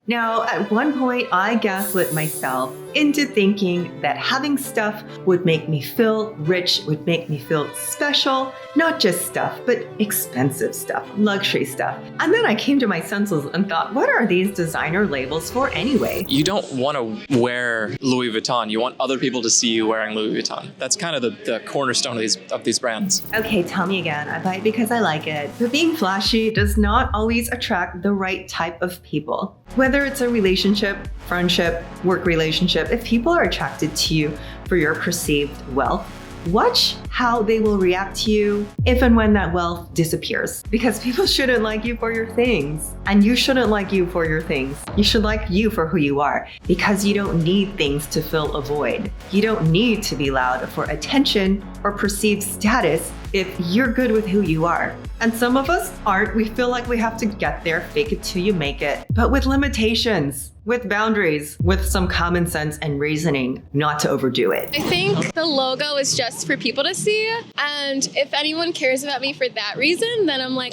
Now, at one point, I gaslit myself into thinking that having stuff would make me feel rich, would make me feel special, not just stuff, but expensive stuff, luxury stuff. And then I came to my senses and thought, what are these designer labels for anyway? You don't want to wear Louis Vuitton. You want other people to see you wearing Louis Vuitton. That's kind of the cornerstone of these brands. Okay, tell me again. I buy it because I like it. But being flashy does not always attract the right type of people. Whether it's a relationship, friendship, work relationship, if people are attracted to you for your perceived wealth, watch how they will react to you if and when that wealth disappears. Because people shouldn't like you for your things. And you shouldn't like you for your things. You should like you for who you are. Because you don't need things to fill a void. You don't need to be loud for attention or perceived status if you're good with who you are. And some of us aren't. We feel like we have to get there, fake it till you make it. But with limitations, with boundaries, with some common sense and reasoning not to overdo it. I think the logo is just for people to see. And if anyone cares about me for that reason, then I'm like,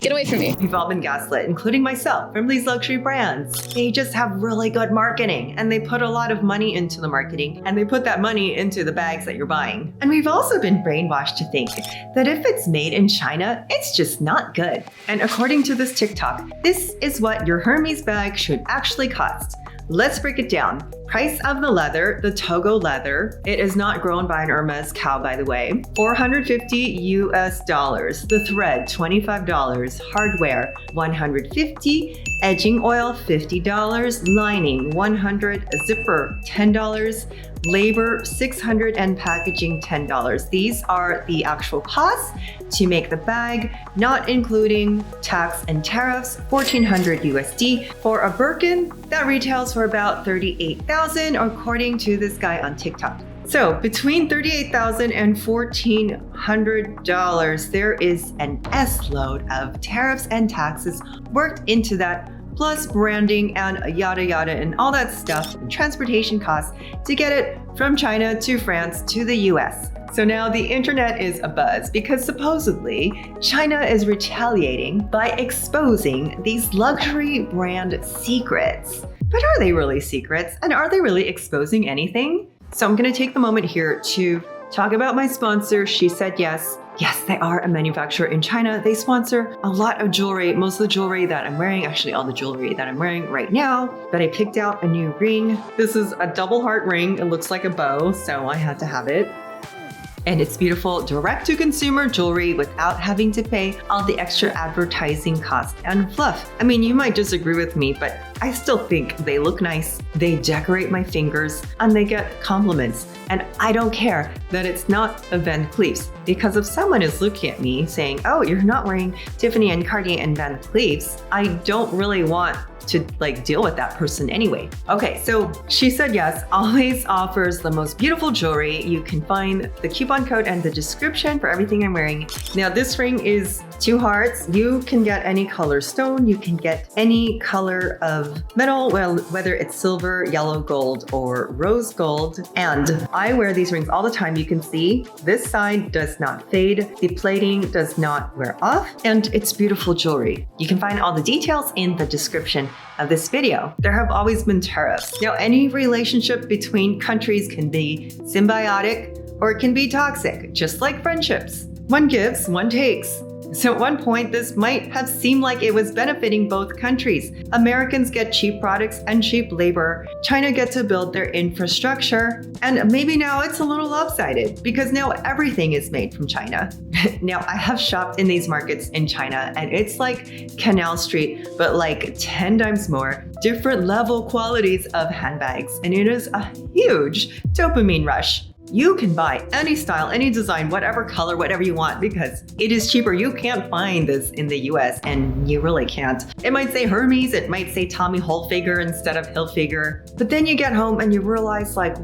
get away from me. We've all been gaslit, including myself, from these luxury brands. They just have really good marketing and they put a lot of money into the marketing and they put that money into the bags that you're buying. And we've also been brainwashed to think that if it's made in China, it's just not good. And according to this TikTok, this is what your Hermès bag should actually cost. Let's break it down. Price of the leather, the Togo leather. It is not grown by an Hermès cow, by the way. $450 US. The thread, $25. Hardware, $150. Edging oil, $50. Lining, $100. Zipper, $10. Labor, $600, and packaging, $10. These are the actual costs to make the bag, not including tax and tariffs, $1,400 USD. For a Birkin, that retails for about $38,000, according to this guy on TikTok. So between $38,000 and $1,400, there is an S-load of tariffs and taxes worked into that, plus branding and yada yada and all that stuff, and transportation costs to get it from China to France to the US. So now the internet is abuzz because supposedly China is retaliating by exposing these luxury brand secrets. But are they really secrets? And are they really exposing anything? So I'm going to take the moment here to talk about my sponsor, She Said Yes. Yes, they are a manufacturer in China. They sponsor a lot of jewelry, most of the jewelry that I'm wearing, actually all the jewelry that I'm wearing right now. But I picked out a new ring. This is a double heart ring. It looks like a bow, so I had to have it. And it's beautiful direct-to-consumer jewelry without having to pay all the extra advertising cost and fluff. I mean, you might disagree with me, but I still think they look nice, they decorate my fingers, and they get compliments. And I don't care that it's not a Van Cleefs, because if someone is looking at me saying, oh, you're not wearing Tiffany and Cartier and Van Cleefs, I don't really want to deal with that person anyway. Okay, so She Said Yes always offers the most beautiful jewelry. You can find the coupon code and the description for everything I'm wearing. Now this ring is 2 hearts. You can get any color stone. You can get any color of metal, well, whether it's silver, yellow gold, or rose gold. And I wear these rings all the time. You can see this side does not fade. The plating does not wear off, and it's beautiful jewelry. You can find all the details in the description of this video. There have always been tariffs. Now, any relationship between countries can be symbiotic or it can be toxic, just like friendships. One gives, one takes. So at one point, this might have seemed like it was benefiting both countries. Americans get cheap products and cheap labor. China gets to build their infrastructure. And maybe now it's a little lopsided because now everything is made from China. Now, I have shopped in these markets in China and it's like Canal Street, but like 10 times more different level qualities of handbags. And it is a huge dopamine rush. You can buy any style, any design, whatever color, whatever you want, because it is cheaper. You can't find this in the US, and you really can't. It might say Hermes, it might say Tommy Hilfiger instead of Hilfiger. But then you get home and you realize, like,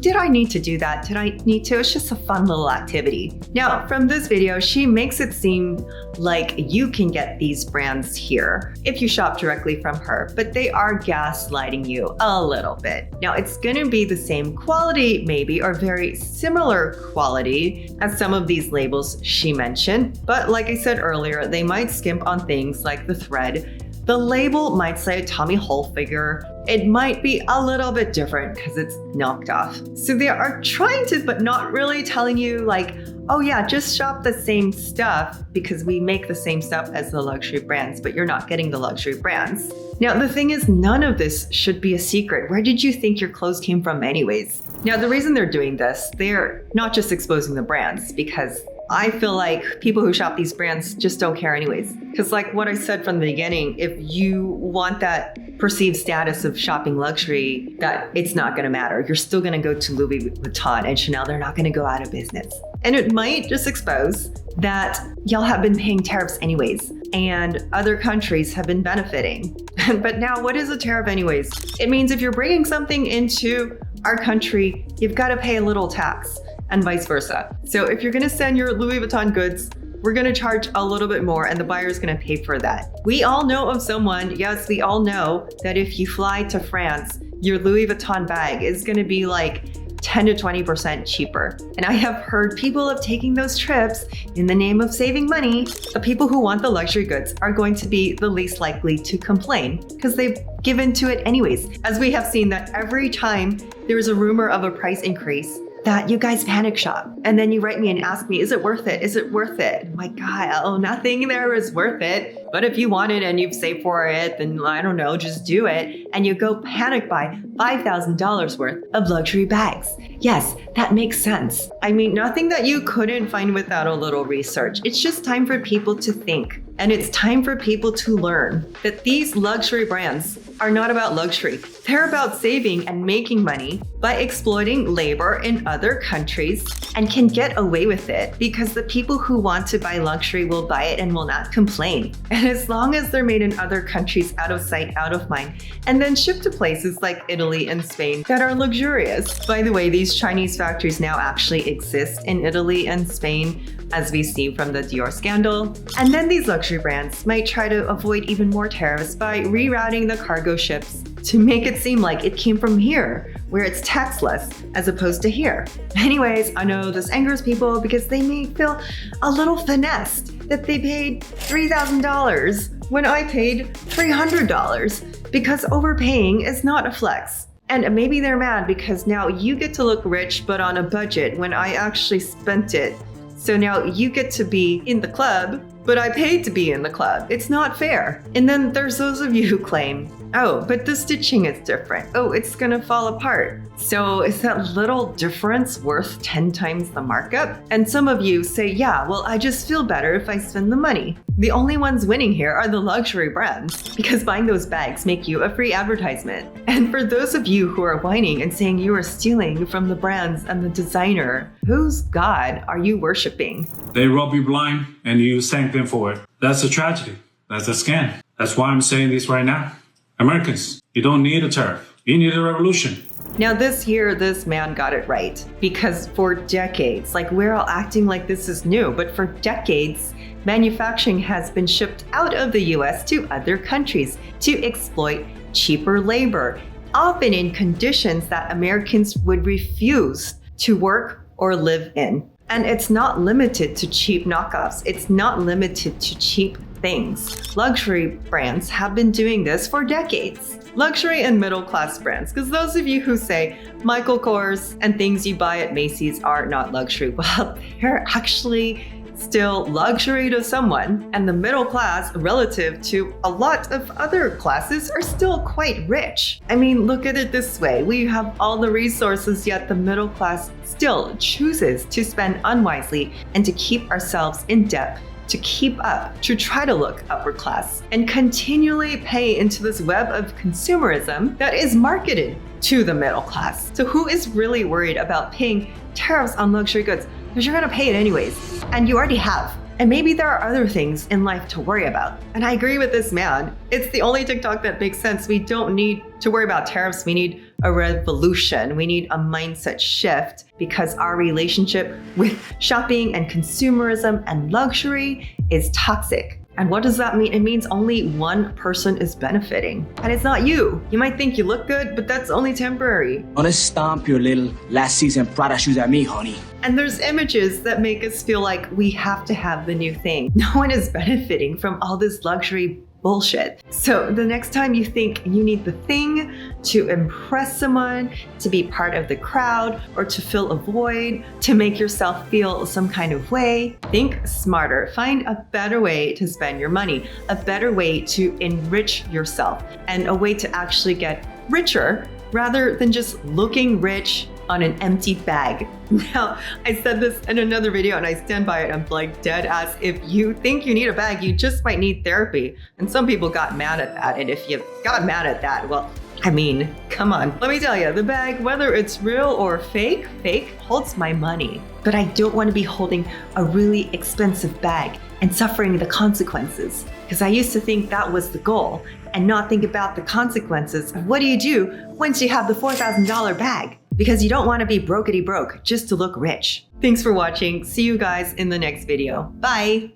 did I need to do that? Did I need to? It's just a fun little activity. Now, from this video, she makes it seem like you can get these brands here if you shop directly from her, but they are gaslighting you a little bit. Now, it's gonna be the same quality maybe, or very similar quality as some of these labels she mentioned. But like I said earlier, they might skimp on things like the thread, The label might say Tommy Hilfiger. It might be a little bit different because it's knocked off. So they are trying to, but not really telling you like, oh yeah, just shop the same stuff because we make the same stuff as the luxury brands, but you're not getting the luxury brands. Now, the thing is, none of this should be a secret. Where did you think your clothes came from anyways? Now, the reason they're doing this, they're not just exposing the brands, because I feel like people who shop these brands just don't care anyways. Because like what I said from the beginning, if you want that perceived status of shopping luxury, that it's not going to matter. You're still going to go to Louis Vuitton and Chanel. They're not going to go out of business. And it might just expose that y'all have been paying tariffs anyways, and other countries have been benefiting. But now, what is a tariff anyways? It means if you're bringing something into our country, you've got to pay a little tax, and vice versa. So if you're going to send your Louis Vuitton goods, we're going to charge a little bit more, and the buyer's going to pay for that. We all know of someone, yes, we all know that if you fly to France, your Louis Vuitton bag is going to be like 10 to 20% cheaper. And I have heard people of taking those trips in the name of saving money. The people who want the luxury goods are going to be the least likely to complain because they've given to it anyways. As we have seen that every time there's a rumor of a price increase, that you guys panic shop. And then you write me and ask me, is it worth it? Is it worth it? My God, oh, nothing there is worth it. But if you want it and you've saved for it, then I don't know, just do it. And you go panic buy $5,000 worth of luxury bags. Yes, that makes sense. I mean, nothing that you couldn't find without a little research. It's just time for people to think. And it's time for people to learn that these luxury brands are not about luxury. They're about saving and making money by exploiting labor in other countries and can get away with it because the people who want to buy luxury will buy it and will not complain. And as long as they're made in other countries, out of sight, out of mind, and then shipped to places like Italy and Spain that are luxurious. By the way, these Chinese factories now actually exist in Italy and Spain, as we see from the Dior scandal. And then these luxury brands might try to avoid even more tariffs by rerouting the cargo ships to make it seem like it came from here, where it's taxless as opposed to here. Anyways, I know this angers people because they may feel a little finessed that they paid $3,000 when I paid $300 because overpaying is not a flex. And maybe they're mad because now you get to look rich but on a budget when I actually spent it. So now you get to be in the club, but I paid to be in the club. It's not fair. And then there's those of you who claim, oh, but the stitching is different. Oh, it's gonna fall apart. So is that little difference worth 10 times the markup? And some of you say, yeah, well, I just feel better if I spend the money. The only ones winning here are the luxury brands because buying those bags make you a free advertisement. And for those of you who are whining and saying you are stealing from the brands and the designer, whose God are you worshiping? They rob you blind and you thank them for it. That's a tragedy. That's a scam. That's why I'm saying this right now. Americans, you don't need a tariff. You need a revolution. Now this year, this man got it right because for decades, like we're all acting like this is new, but for decades, manufacturing has been shipped out of the US to other countries to exploit cheaper labor, often in conditions that Americans would refuse to work or live in. And it's not limited to cheap knockoffs. It's not limited to cheap things. Luxury brands have been doing this for decades. Luxury and middle class brands, because those of you who say Michael Kors and things you buy at Macy's are not luxury, well, they're actually still luxury to someone, and the middle class relative to a lot of other classes are still quite rich. I mean, look at it this way. We have all the resources, yet the middle class still chooses to spend unwisely and to keep ourselves in debt to keep up, to try to look upper class, and continually pay into this web of consumerism that is marketed to the middle class. So who is really worried about paying tariffs on luxury goods? Because you're gonna pay it anyways, and you already have. And maybe there are other things in life to worry about. And I agree with this man. It's the only TikTok that makes sense. We don't need to worry about tariffs. We need a revolution. We need a mindset shift because our relationship with shopping and consumerism and luxury is toxic. And what does that mean? It means only one person is benefiting. And it's not you. You might think you look good, but that's only temporary. Wanna stomp your little last season Prada shoes at me, honey. And there's images that make us feel like we have to have the new thing. No one is benefiting from all this luxury bullshit. So the next time you think you need the thing to impress someone, to be part of the crowd, or to fill a void, to make yourself feel some kind of way, think smarter. Find a better way to spend your money, a better way to enrich yourself, and a way to actually get richer rather than just looking rich on an empty bag. Now, I said this in another video and I stand by it. I'm like dead ass. If you think you need a bag, you just might need therapy. And some people got mad at that. And if you got mad at that, well, I mean, come on. Let me tell you, the bag, whether it's real or fake holds my money. But I don't want to be holding a really expensive bag and suffering the consequences. Because I used to think that was the goal and not think about the consequences of what do you do once you have the $4,000 bag? Because you don't want to be brokety broke just to look rich. Thanks for watching. See you guys in the next video. Bye.